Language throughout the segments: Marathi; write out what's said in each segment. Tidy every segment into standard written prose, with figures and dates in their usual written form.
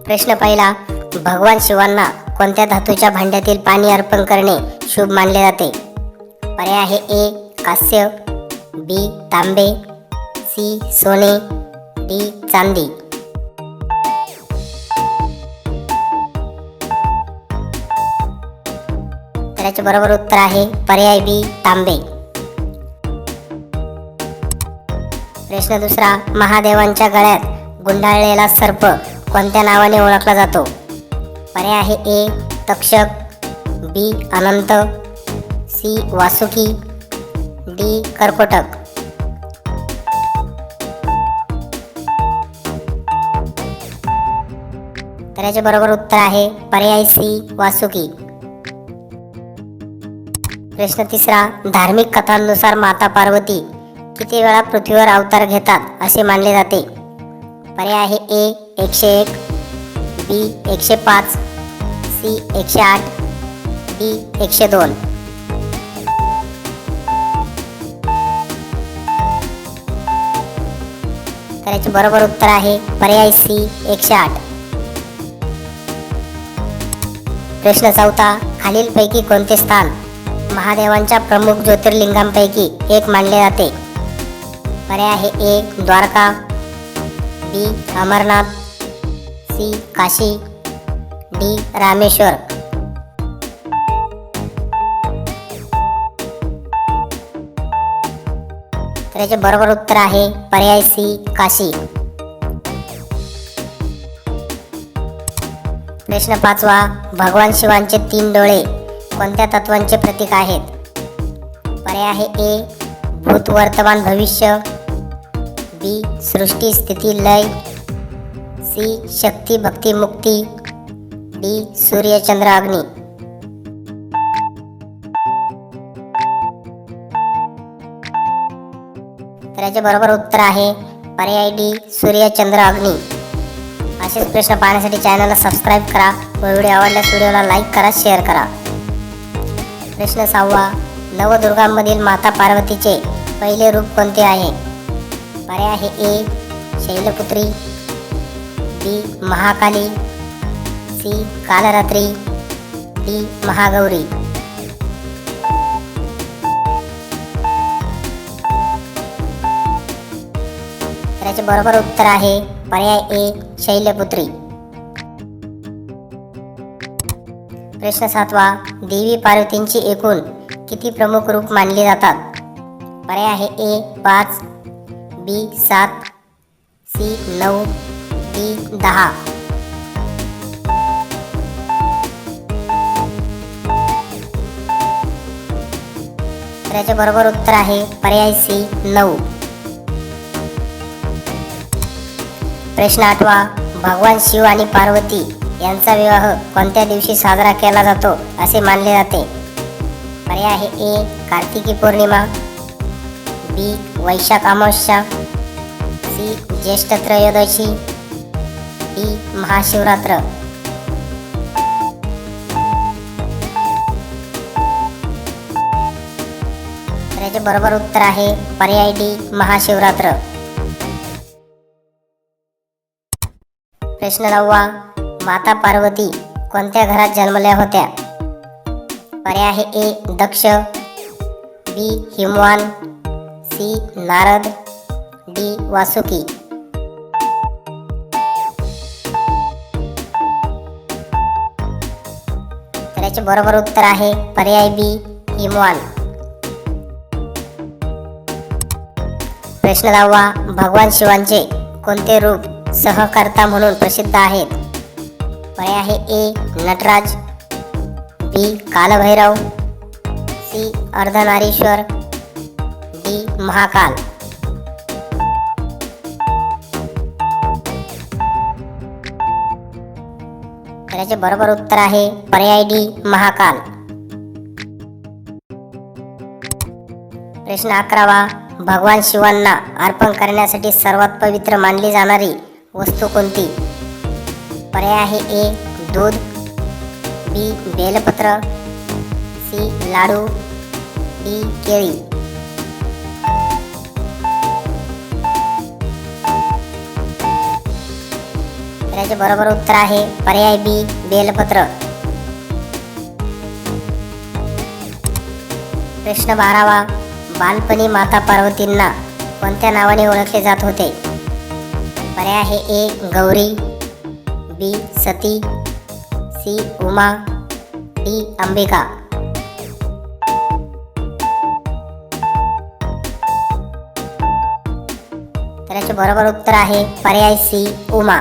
प्रश्न पहिला, भगवान शिवांना कोणत्या धातूच्या भांड्यातील पाणी अर्पण करणे शुभ मानले जाते? पर्याय आहे ए कांस्य, बी तांबे, सी सोने, डी चांदी. तर याचे बरोबर उत्तर आहे पर्याय बी तांबे. प्रश्न दुसरा, महादेवांच्या गळ्यात गुंडाळलेला सर्प कोणत्या नावाने ओळखला जातो? पर्याय आहे ए तक्षक, बी अनंत, सी वासुकी, डी कर्कोटक. तर याचे बरोबर उत्तर आहे पर्याय सी वासुकी. प्रश्न तिसरा, धार्मिक कथांनुसार माता पार्वती किती वेळा पृथ्वीवर अवतार घेतात असे मानले जाते? पर्याय आहे ए 101, बी 105, सी 108, डी 102. तर याचे बरोबर उत्तर आहे पर्याय सी 108. प्रश्न चौथा, खालीलपैकी कोणते स्थान महादेवांच्या प्रमुख ज्योतिर्लिंगांपैकी एक मानले जाते? पर्याय आहे ए द्वारका, बी अमरनाथ, सी काशी, डी रामेश्वर. तर याचे बरोबर उत्तर आहे पर्याय सी काशी. प्रश्न पाचवा, भगवान शिवांचे 3 डोळे कोणत्या तत्वांचे प्रतीक आहेत? पर्याय आहे ए भूत वर्तमान भविष्य, बी सृष्टी स्थिती लय, सी शक्ती भक्ती मुक्ती, डी सूर्य चंद्र अग्नी. तर याचे बरोबर उत्तर आहे पर्याय डी सूर्य चंद्र अग्नी. असेच प्रश्न पाहण्यासाठी चॅनलला सबस्क्राईब करा व व्हिडिओ आवडल्यास व्हिडिओला लाईक करा, शेअर करा. प्रश्न 6, नवदुर्गांमधील माता पार्वतीचे पहिले रूप कोणते आहे? पर्याय आहे ए शैलपुत्री, बी महाकाली, सी कालरात्री, डी महागौरी. तर याचे बरोबर उत्तर आहे पर्याय ए शैलपुत्री. प्रश्न 7, देवी पार्वतींची एकूण किती प्रमुख रूप मानली जातात? पर्याय आहे ए 5, बी 7, सी 9, डी 10. तर याचे बरोबर उत्तर आहे पर्याय सी 9. प्रश्न 8, भगवान शिव आणि पार्वती यांचा विवाह कोणत्या दिवशी साजरा केला जातो असे मानले जाते? पर्याय आहे ए कार्तिकी पौर्णिमा, बी वैशाख अमावस्या, सी ज्येष्ठ त्रयोदशी, डी महाशिवरात्र. तर याचे बरोबर उत्तर आहे पर्याय डी महाशिवरात्र. प्रश्न 9, माता पार्वती कोणत्या घरात जन्मल्या होत्या? पर्याय आहे ए दक्ष, बी हिमवान, सी नारद, डी वासुकी. तर याचे बरोबर उत्तर आहे पर्याय बी हिमवान. प्रश्न 10, भगवान शिवांचे कोणते रूप सहकर्ता म्हणून प्रसिद्ध आहेत? पर्याय आहे ए नटराज, बी कालभैरव, सी अर्धनारीश्वर, डी महाकाल. तर याचे बरोबर उत्तर आहे पर्याय डी महाकाल. प्रश्न 11, भगवान शिवांना अर्पण करण्यासाठी सर्वात पवित्र मानली जाणारी वस्तू कोणती? पर्याय आहे ए दूध, बी बेलपत्र, सी लाडू, डी केळी. तर याचे बरोबर उत्तर आहे पर्याय बी बेलपत्र. प्रश्न 12वा, बालपणी माता पार्वतींना कोणत्या नावाने ओळखले जात होते? पर्याय आहे ए गौरी, बी सती, सी उमा, डी अंबिका. तर याचे बरोबर उत्तर आहे पर्याय सी उमा.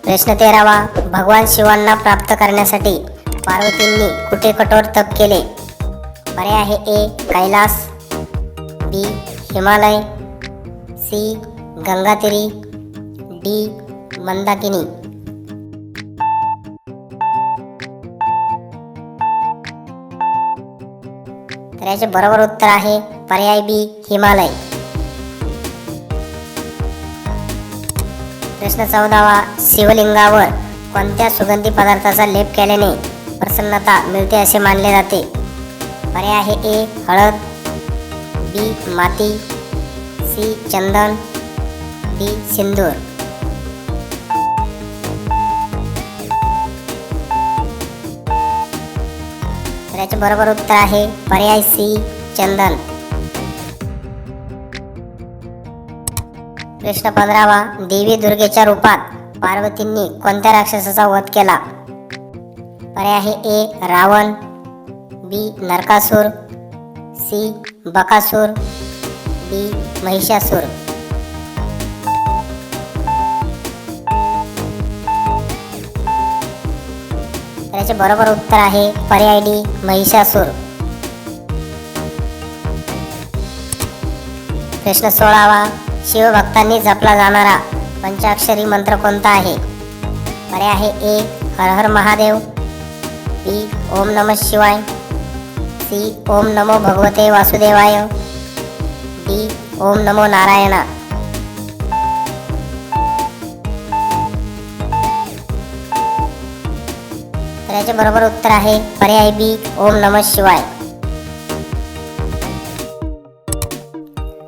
प्रश्न 13वा, भगवान शिवांना प्राप्त करण्यासाठी पार्वतींनी कुठे कठोर तप केले? पर्याय आहे ए कैलास, बी हिमालय, सी गंगातीरी, डी मंदाकिनी. तर याचे बरोबर उत्तर आहे पर्याय बी हिमालय. प्रश्न 14वा, शिवलिंगावर कोणत्या सुगंधी पदार्थाचा लेप केल्याने प्रसन्नता मिळते असे मानले जाते? पर्याय आहे ए हळद, बी माती, सी चंदन, डी सिंदूर. तर याचे बरोबर उत्तर आहे पर्याय सी चंदन. प्रश्न 15वा, देवी दुर्गेच्या रूपात पार्वतींनी कोणत्या राक्षसाचा वध केला? पर्याय आहे ए रावण, बी नरकासुर, सी बकासूर, डी महिषासूर. तर याचे बरोबर उत्तर आहे पर्याय डी महिषासूर. प्रश्न 16वा, शिवभक्तांनी जपला जाणारा पंचाक्षरी मंत्र कोणता आहे? पर्याय आहे ए हर हर महादेव, बी ओम नमः शिवाय, सी ओम नमो भगवते वासुदेवाय, डी ओम नमो नारायणा. तर याचे बरोबर उत्तर आहे पर्याय बी ओम नमः शिवाय.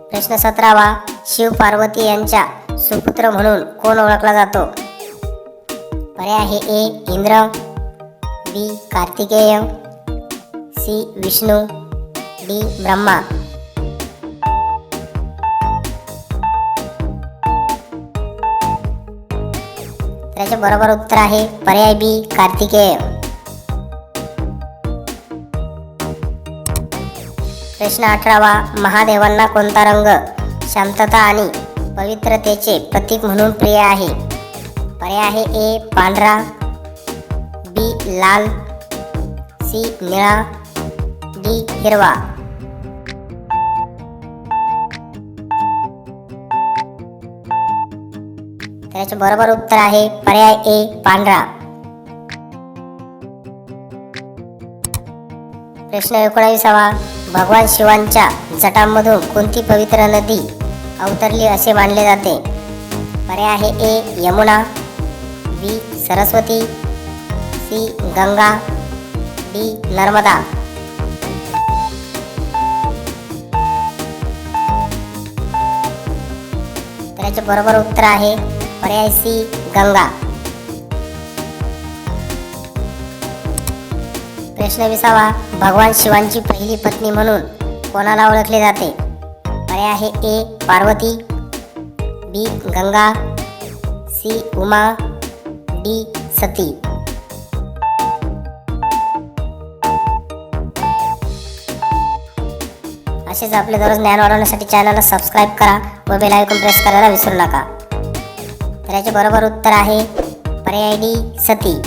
प्रश्न 17वा, शिव पार्वती यांच्या सुपुत्र म्हणून कोण ओळखला जातो? पर्याय आहे ए इंद्र, बी कार्तिकेय, सी विष्णू, डी ब्रह्मा. तर याचे बरोबर उत्तर आहे पर्याय बी कार्तिकेय. प्रश्न 18वा, महादेवांना कोणता रंग शांतता आणि पवित्रतेचे प्रतीक म्हणून प्रिय आहे? पर्याय आहे ए पांढरा, बी लाल, सी निळा, डी हिरवा. तर याचे बरोबर उत्तर आहे पर्याय ए पांढरा. प्रश्न 19वा, भगवान शिवांच्या जटांमधून कोणती पवित्र नदी अवतरली असे मानले जाते? पर्याय आहे ए यमुना, बी सरस्वती, सी गंगा, डी नर्मदा. तर याचे बरोबर उत्तर आहे पर्याय सी गंगा. प्रश्न 20वा, भगवान शिवांची पहिली पत्नी म्हणून कोणाला ओळखले जाते? पर्याय आहे ए पार्वती, बी गंगा, सी उमा, डी सती. असेच आपले दररोज ज्ञान वाढवण्यासाठी चॅनलला सबस्क्राईब करा व बेल आयकॉन प्रेस करायला विसरू नका. तर याचे बरोबर उत्तर आहे पर्याय डी सती.